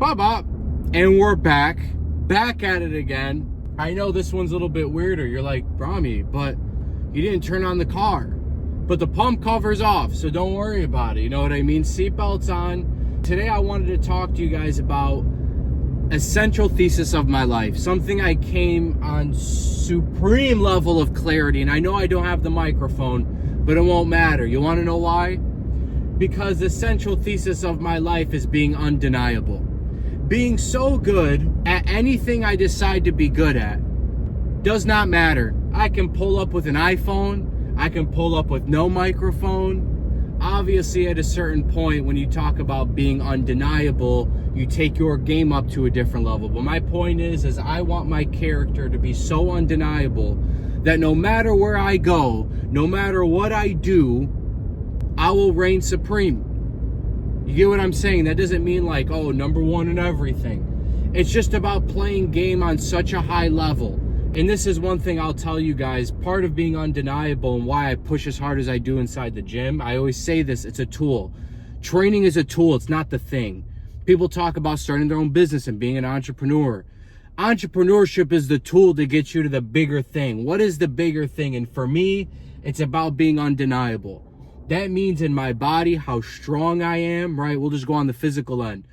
Bop. And we're back at it again. I know this one's a little bit weirder. You're like, Brahmi, but you didn't turn on the car. But the pump cover's off, so don't worry about it. You know what I mean? Seatbelts on. Today I wanted to talk to you guys about a central thesis of my life. Something I came on supreme level of clarity. And I know I don't have the microphone, but it won't matter. You want to know why? Because the central thesis of my life is being undeniable. Being so good at anything I decide to be good at does not matter. I can pull up with an iPhone. I can pull up with no microphone. Obviously, at a certain point, when you talk about being undeniable, you take your game up to a different level. But my point is I want my character to be so undeniable that no matter where I go, no matter what I do, I will reign supreme. You get what I'm saying? That doesn't mean like, oh, number one in everything. It's just about playing game on such a high level. And this is one thing I'll tell you guys, part of being undeniable and why I push as hard as I do inside the gym. I always say this, it's a tool. Training is a tool, it's not the thing. People talk about starting their own business and being an entrepreneur. Entrepreneurship is the tool to get you to the bigger thing. What is the bigger thing? And for me, it's about being undeniable. That means in my body, how strong I am, right? We'll just go on the physical end.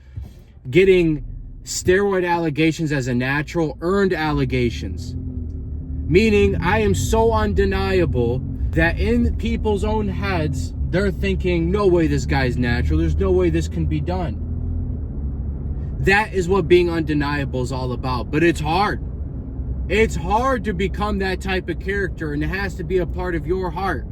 Getting steroid allegations as a natural, earned allegations. Meaning I am so undeniable that in people's own heads, they're thinking, no way this guy's natural. There's no way this can be done. That is what being undeniable is all about. But it's hard. It's hard to become that type of character, and it has to be a part of your heart.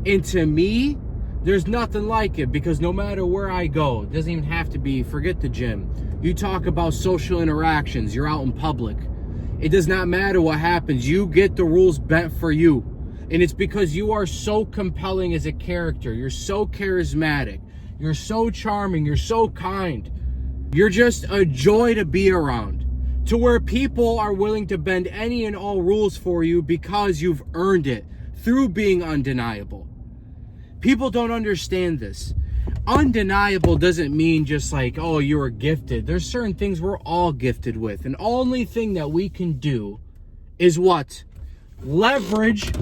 And to me, there's nothing like it, because no matter where I go, it doesn't even have to be, forget the gym. You talk about social interactions, you're out in public. It does not matter what happens. You get the rules bent for you. And it's because you are so compelling as a character. You're so charismatic. You're so charming. You're so kind. You're just a joy to be around. To where people are willing to bend any and all rules for you because you've earned it through being undeniable. People don't understand this. Undeniable doesn't mean just like, oh, you're gifted. There's certain things we're all gifted with. And only thing that we can do is what? Leverage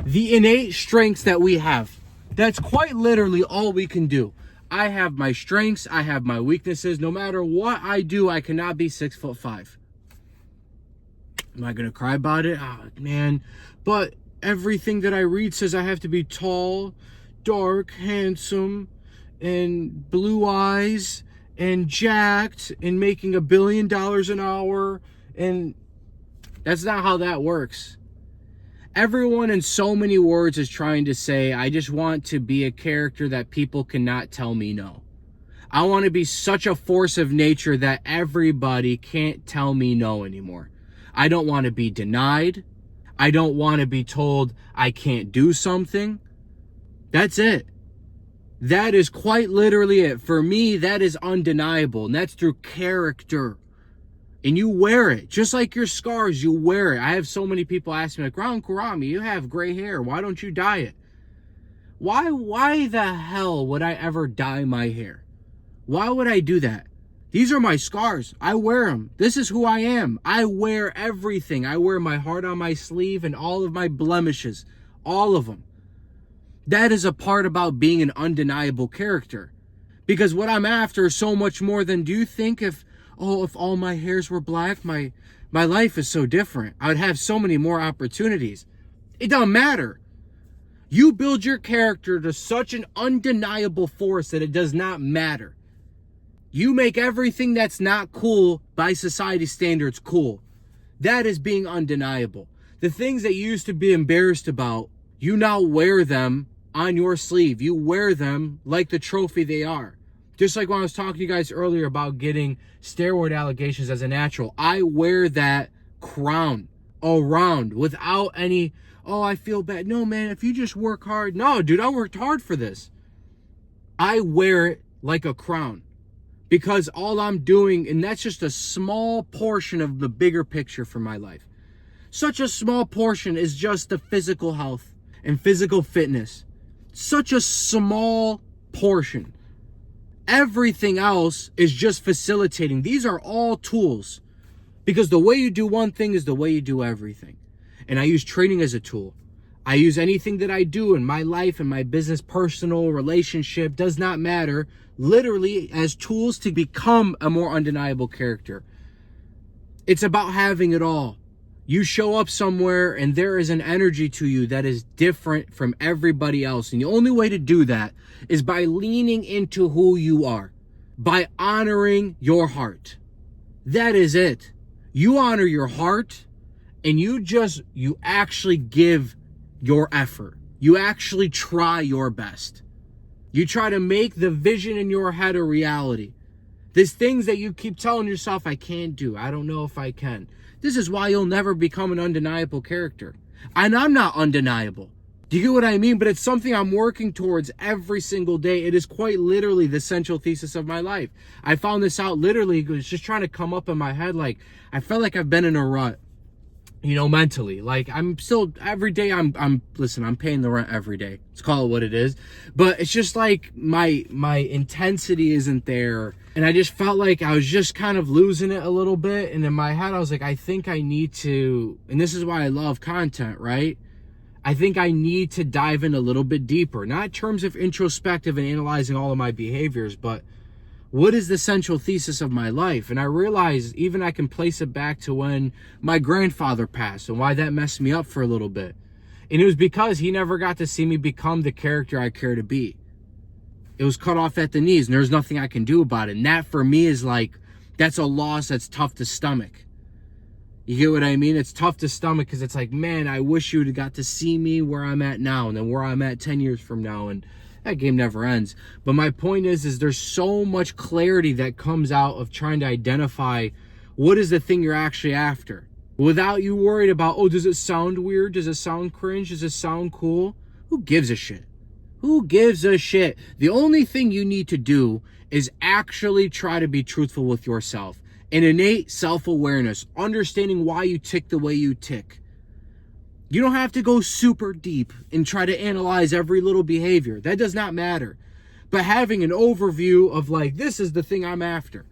the innate strengths that we have. That's quite literally all we can do. I have my strengths. I have my weaknesses. No matter what I do, I cannot be 6'5". Am I going to cry about it? Oh, man. But everything that I read says I have to be tall, dark, handsome, and blue eyes, and jacked, and making $1 billion an hour. And that's not how that works. Everyone in so many words is trying to say, I just want to be a character that people cannot tell me no. I want to be such a force of nature that everybody can't tell me no anymore. I don't want to be denied. I don't want to be told I can't do something. That's it. That is quite literally it. For me, that is undeniable. And that's through character. And you wear it. Just like your scars, you wear it. I have so many people ask me, like, Ron Karami, you have gray hair. Why don't you dye it? Why the hell would I ever dye my hair? Why would I do that? These are my scars. I wear them. This is who I am. I wear everything. I wear my heart on my sleeve and all of my blemishes. All of them. That is a part about being an undeniable character. Because what I'm after is so much more than, do you think if all my hairs were black, my life is so different. I would have so many more opportunities. It don't matter. You build your character to such an undeniable force that it does not matter. You make everything that's not cool by society standards cool. That is being undeniable. The things that you used to be embarrassed about, you now wear them on your sleeve. You wear them like the trophy they are. Just like when I was talking to you guys earlier about getting steroid allegations as a natural. I wear that crown around without any, oh, I feel bad. No, man, if you just work hard. No, dude, I worked hard for this. I wear it like a crown. Because all I'm doing, and that's just a small portion of the bigger picture for my life. Such a small portion is just the physical health and physical fitness. Such a small portion. Everything else is just facilitating. These are all tools, because the way you do one thing is the way you do everything. And I use training as a tool. I use anything that I do in my life and my business, personal, relationship, does not matter, literally as tools to become a more undeniable character. It's about having it all. You show up somewhere and there is an energy to you that is different from everybody else. And the only way to do that is by leaning into who you are, by honoring your heart. That is it. You honor your heart, and you actually give your effort. You actually try your best. You try to make the vision in your head a reality. There's things that you keep telling yourself, I can't do. I don't know if I can. This is why you'll never become an undeniable character. And I'm not undeniable. Do you get what I mean? But it's something I'm working towards every single day. It is quite literally the central thesis of my life. I found this out literally. It was just trying to come up in my head. Like, I felt like I've been in a rut, mentally. Like, I'm still, every day I'm paying the rent every day. Let's call it what it is. But it's just like my intensity isn't there. And I just felt like I was just kind of losing it a little bit. And in my head, I was like, I think I need to, and this is why I love content, right? I think I need to dive in a little bit deeper, not in terms of introspective and analyzing all of my behaviors, but what is the central thesis of my life? And I realized even I can place it back to when my grandfather passed and why that messed me up for a little bit. And it was because he never got to see me become the character I care to be. It was cut off at the knees, and there's nothing I can do about it. And that for me is like, that's a loss that's tough to stomach. You get what I mean? It's tough to stomach because it's like, man, I wish you would have got to see me where I'm at now and then where I'm at 10 years from now. And that game never ends. But my point is there's so much clarity that comes out of trying to identify what is the thing you're actually after. Without you worried about, oh, does it sound weird? Does it sound cringe? Does it sound cool? Who gives a shit? Who gives a shit? The only thing you need to do is actually try to be truthful with yourself. An innate self-awareness, understanding why you tick the way you tick. You don't have to go super deep and try to analyze every little behavior. That does not matter. But having an overview of like, this is the thing I'm after.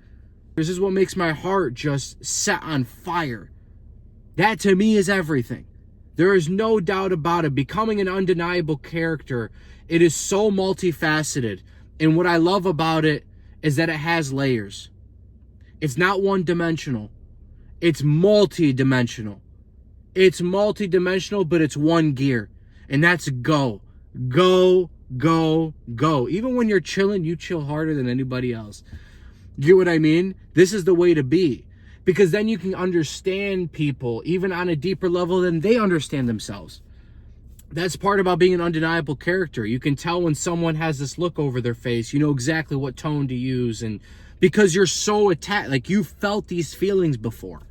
This is what makes my heart just set on fire. That to me is everything. There is no doubt about it. Becoming an undeniable character, it is so multifaceted. And what I love about it is that it has layers. It's not one-dimensional. It's multi-dimensional. It's multi-dimensional, but it's one gear. And that's go. Go, go, go. Even when you're chilling, you chill harder than anybody else. You get what I mean? This is the way to be. Because then you can understand people, even on a deeper level than they understand themselves. That's part about being an undeniable character. You can tell when someone has this look over their face. You know exactly what tone to use, and because you're so attached, like you felt these feelings before.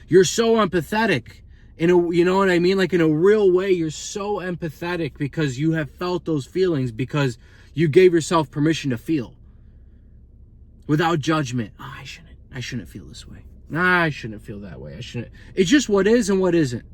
You're so empathetic. You know what I mean? Like in a real way, you're so empathetic because you have felt those feelings because you gave yourself permission to feel. Without judgment. Oh, I shouldn't feel this way. Nah, I shouldn't feel that way. I shouldn't. It's just what is and what isn't.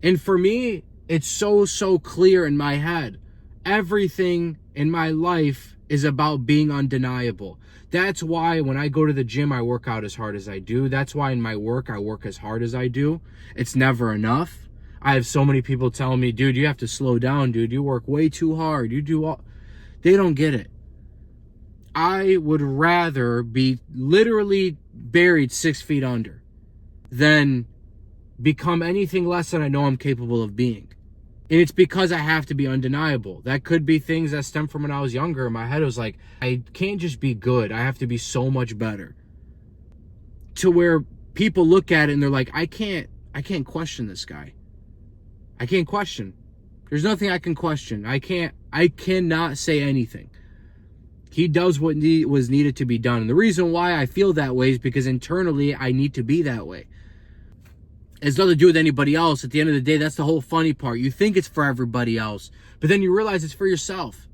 And for me, it's so clear in my head. Everything in my life is about being undeniable. That's why when I go to the gym, I work out as hard as I do. That's why in my work, I work as hard as I do. It's never enough. I have so many people telling me, dude, you have to slow down, dude. You work way too hard. You do all... They don't get it. I would rather be literally buried 6 feet under than become anything less than I know I'm capable of being. And it's because I have to be undeniable. That could be things that stem from when I was younger. In my head, it was like, I can't just be good. I have to be so much better. To where people look at it and they're like, I can't question this guy. I can't question. There's nothing I can question. I cannot say anything. He does what was needed to be done. And the reason why I feel that way is because internally I need to be that way. It's nothing to do with anybody else. At the end of the day, that's the whole funny part. You think it's for everybody else, but then you realize it's for yourself.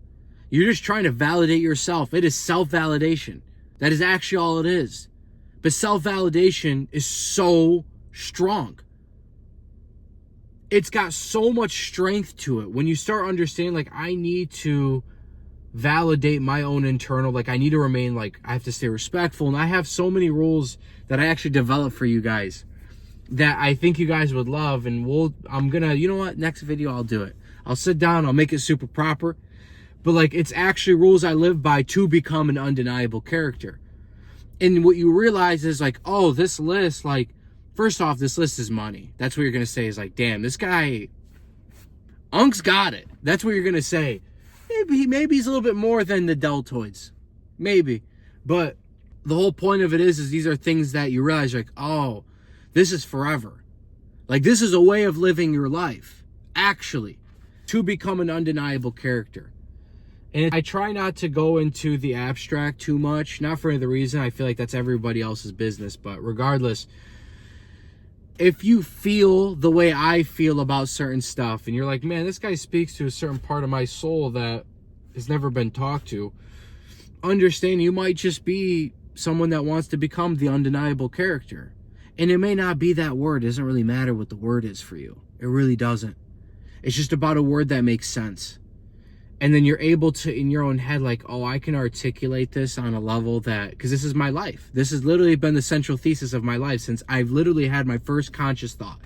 You're just trying to validate yourself. It is self-validation. That is actually all it is. But self-validation is so strong. It's got so much strength to it. When you start understanding, like, I need to validate my own internal, like I need to remain, like I have to stay respectful. And I have so many rules that I actually developed for you guys that I think you guys would love. And I'm gonna, you know what, next video I'll do it. I'll sit down, I'll make it super proper. But like, it's actually rules I live by to become an undeniable character. And what you realize is like, oh, this list, like, first off, this list is money. That's what you're gonna say is like, damn, this guy, Unk's got it. That's what you're gonna say. Maybe he's a little bit more than the deltoids. Maybe. But the whole point of it is these are things that you realize, like, oh, this is forever. Like, this is a way of living your life, actually, to become an undeniable character. And I try not to go into the abstract too much, not for the reason I feel like that's everybody else's business, but regardless, if you feel the way I feel about certain stuff and you're like, man, this guy speaks to a certain part of my soul that has never been talked to, understand you might just be someone that wants to become the undeniable character. And it may not be that word. It doesn't really matter what the word is for you. It really doesn't. It's just about a word that makes sense. And then you're able to, in your own head, like, oh, I can articulate this on a level that, because this is my life. This has literally been the central thesis of my life since I've literally had my first conscious thought.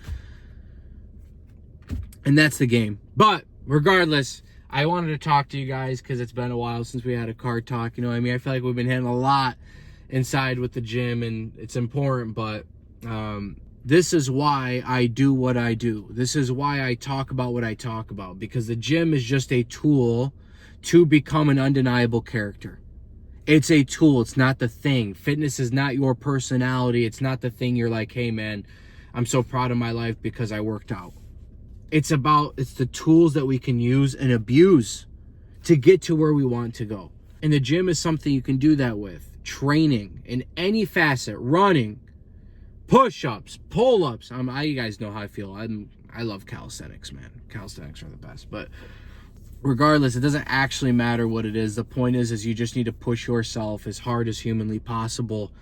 And that's the game. But regardless, I wanted to talk to you guys because it's been a while since we had a car talk. You know what I mean? I feel like we've been hitting a lot inside with the gym and it's important, but this is why I do what I do. This is why I talk about what I talk about, because the gym is just a tool to become an undeniable character. It's a tool. It's not the thing. Fitness is not your personality. It's not the thing you're like, hey man, I'm so proud of my life because I worked out. It's the tools that we can use and abuse to get to where we want to go. And the gym is something you can do that with. Training in any facet, running, push-ups, pull-ups. You guys know how I feel. I love calisthenics, man. Calisthenics are the best. But regardless, it doesn't actually matter what it is. The point is you just need to push yourself as hard as humanly possible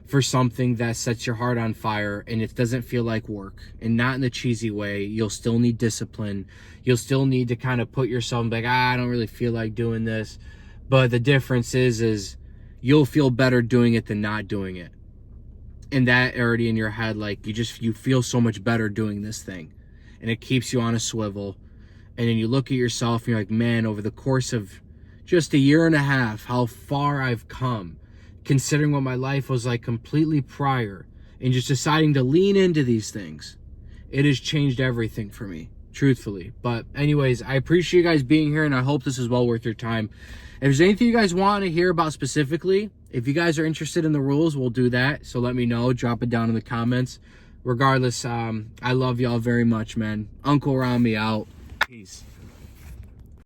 for something that sets your heart on fire and it doesn't feel like work, and not in the cheesy way. You'll still need discipline. You'll still need to kind of put yourself like, I don't really feel like doing this. But the difference is you'll feel better doing it than not doing it. And that already in your head, like you feel so much better doing this thing, and it keeps you on a swivel. And then you look at yourself and you're like, man, over the course of just a year and a half, how far I've come, considering what my life was like completely prior, and just deciding to lean into these things. It has changed everything for me, truthfully. But anyways, I appreciate you guys being here, and I hope this is well worth your time. If there's anything you guys want to hear about specifically, if you guys are interested in the rules, we'll do that. So let me know. Drop it down in the comments. Regardless, I love y'all very much, man. Uncle Rami out. Peace.